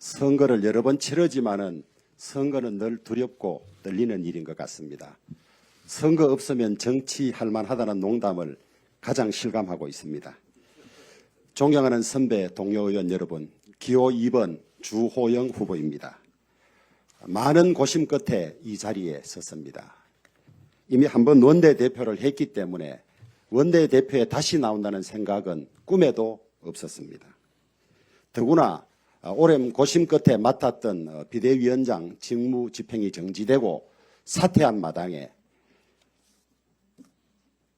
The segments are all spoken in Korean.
선거를 여러 번 치르지만은 선거는 늘 두렵고 떨리는 일인 것 같습니다. 선거 없으면 정치할 만하다는 농담을 가장 실감하고 있습니다. 존경하는 선배 동료 의원 여러분, 기호 2번 주호영 후보입니다. 많은 고심 끝에 이 자리에 섰습니다. 이미 한번 원내대표를 했기 때문에 원내대표에 다시 나온다는 생각은 꿈에도 없었습니다. 더구나 오랜 고심 끝에 맡았던 비대위원장 직무 집행이 정지되고 사퇴한 마당에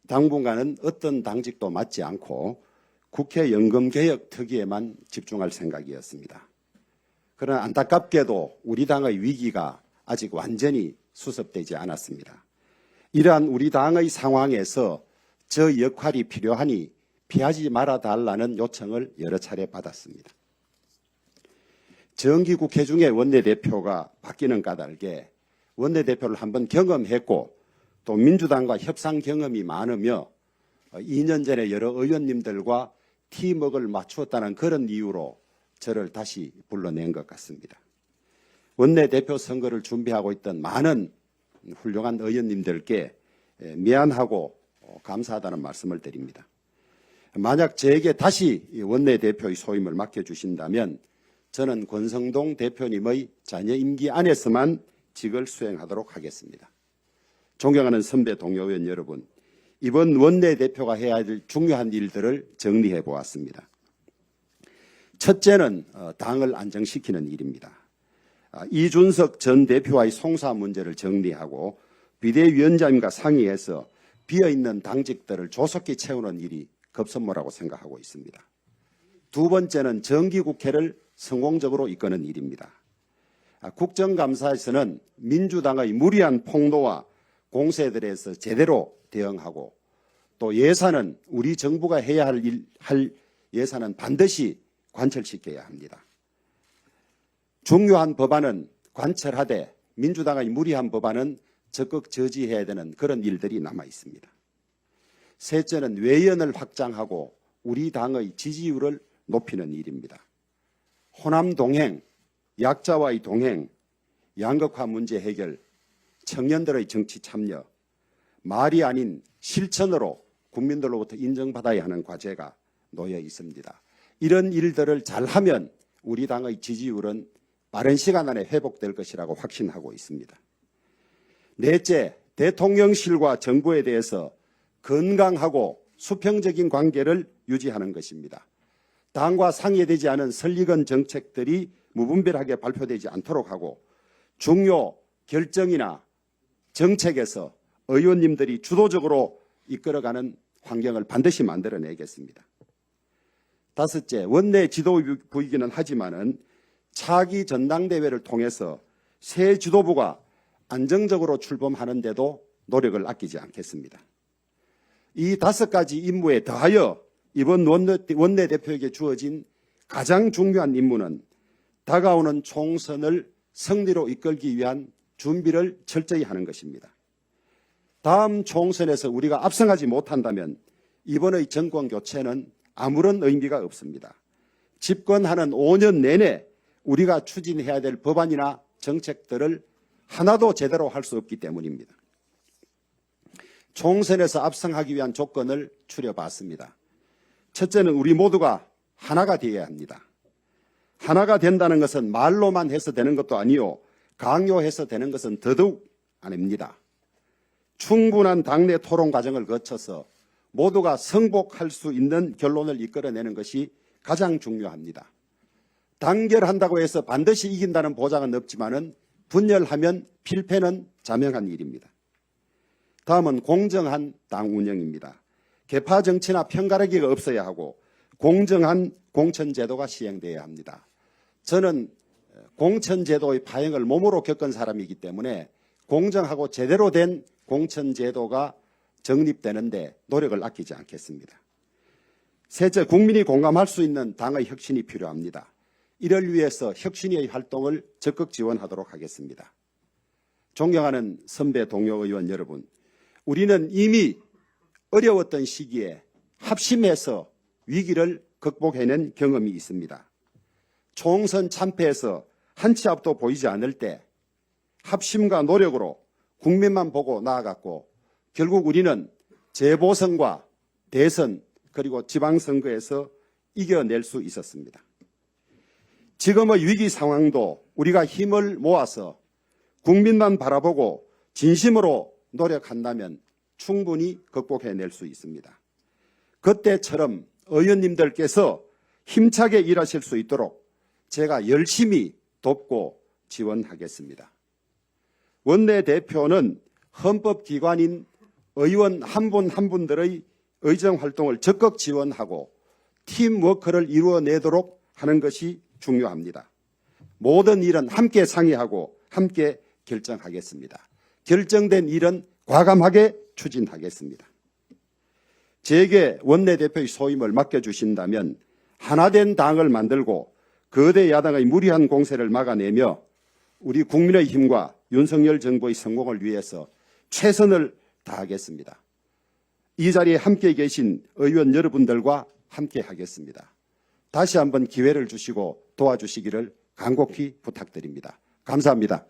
당분간은 어떤 당직도 맡지 않고 국회 연금개혁 특위에만 집중할 생각이었습니다. 그러나 안타깝게도 우리 당의 위기가 아직 완전히 수습되지 않았습니다. 이러한 우리 당의 상황에서 저 역할이 필요하니 피하지 말아달라는 요청을 여러 차례 받았습니다. 정기국회 중에 원내대표가 바뀌는 까닭에 원내대표를 한번 경험했고 또 민주당과 협상 경험이 많으며 2년 전에 여러 의원님들과 팀워크를 맞추었다는 그런 이유로 저를 다시 불러낸 것 같습니다. 원내대표 선거를 준비하고 있던 많은 훌륭한 의원님들께 미안하고 감사하다는 말씀을 드립니다. 만약 저에게 다시 원내대표의 소임을 맡겨주신다면 저는 권성동 대표님의 자녀 임기 안에서만 직을 수행하도록 하겠습니다. 존경하는 선배 동료 의원 여러분, 이번 원내대표가 해야 할 중요한 일들을 정리해 보았습니다. 첫째는 당을 안정시키는 일입니다. 이준석 전 대표와의 송사 문제를 정리하고 비대위원장님과 상의해서 비어있는 당직들을 조속히 채우는 일이 급선무라고 생각하고 있습니다. 두 번째는 정기국회를 성공적으로 이끄는 일입니다. 국정감사에서는 민주당의 무리한 폭로와 공세들에서 제대로 대응하고 또 예산은 우리 정부가 해야 할 예산은 반드시 관철시켜야 합니다. 중요한 법안은 관철하되 민주당의 무리한 법안은 적극 저지해야 되는 그런 일들이 남아 있습니다. 셋째는 외연을 확장하고 우리 당의 지지율을 높이는 일입니다. 호남 동행, 약자와의 동행, 양극화 문제 해결, 청년들의 정치 참여, 말이 아닌 실천으로 국민들로부터 인정받아야 하는 과제가 놓여 있습니다. 이런 일들을 잘하면 우리 당의 지지율은 빠른 시간 안에 회복될 것이라고 확신하고 있습니다. 넷째, 대통령실과 정부에 대해서 건강하고 수평적인 관계를 유지하는 것입니다. 당과 상의되지 않은 설익은 정책들이 무분별하게 발표되지 않도록 하고 중요 결정이나 정책에서 의원님들이 주도적으로 이끌어가는 환경을 반드시 만들어내겠습니다. 다섯째, 원내 지도부이기는 하지만은 차기 전당대회를 통해서 새 지도부가 안정적으로 출범하는 데도 노력을 아끼지 않겠습니다. 이 5가지 임무에 더하여 이번 원내대표에게 주어진 가장 중요한 임무는 다가오는 총선을 승리로 이끌기 위한 준비를 철저히 하는 것입니다. 다음 총선에서 우리가 압승하지 못한다면 이번의 정권 교체는 아무런 의미가 없습니다. 집권하는 5년 내내 우리가 추진해야 될 법안이나 정책들을 하나도 제대로 할 수 없기 때문입니다. 총선에서 압승하기 위한 조건을 추려봤습니다. 첫째는 우리 모두가 하나가 되어야 합니다. 하나가 된다는 것은 말로만 해서 되는 것도 아니요 강요해서 되는 것은 더더욱 아닙니다. 충분한 당내 토론 과정을 거쳐서 모두가 승복할 수 있는 결론을 이끌어내는 것이 가장 중요합니다. 단결한다고 해서 반드시 이긴다는 보장은 없지만은 분열하면 필패는 자명한 일입니다. 다음은 공정한 당 운영입니다. 계파 정치나 편가르기가 없어야 하고 공정한 공천제도가 시행돼야 합니다. 저는 공천제도의 파행을 몸으로 겪은 사람이기 때문에 공정하고 제대로 된 공천제도가 정립되는데 노력을 아끼지 않겠습니다. 셋째, 국민이 공감할 수 있는 당의 혁신이 필요합니다. 이를 위해서 혁신의 활동을 적극 지원하도록 하겠습니다. 존경하는 선배 동료 의원 여러분, 우리는 이미 어려웠던 시기에 합심해서 위기를 극복해낸 경험이 있습니다. 총선 참패에서 한 치 앞도 보이지 않을 때 합심과 노력으로 국민만 보고 나아갔고 결국 우리는 재보선과 대선 그리고 지방선거에서 이겨낼 수 있었습니다. 지금의 위기 상황도 우리가 힘을 모아서 국민만 바라보고 진심으로 노력한다면 충분히 극복해낼 수 있습니다. 그때처럼 의원님들께서 힘차게 일하실 수 있도록 제가 열심히 돕고 지원하겠습니다. 원내대표는 헌법기관인 의원 한 분 한 분들의 의정활동을 적극 지원하고 팀워크를 이루어내도록 하는 것이 중요합니다. 모든 일은 함께 상의하고 함께 결정하겠습니다. 결정된 일은 과감하게 추진하겠습니다. 제게 원내대표의 소임을 맡겨주신다면 하나된 당을 만들고 거대 야당의 무리한 공세를 막아내며 우리 국민의힘과 윤석열 정부의 성공을 위해서 최선을 다하겠습니다. 이 자리에 함께 계신 의원 여러분들과 함께 하겠습니다. 다시 한번 기회를 주시고 도와주시기를 간곡히 부탁드립니다. 감사합니다.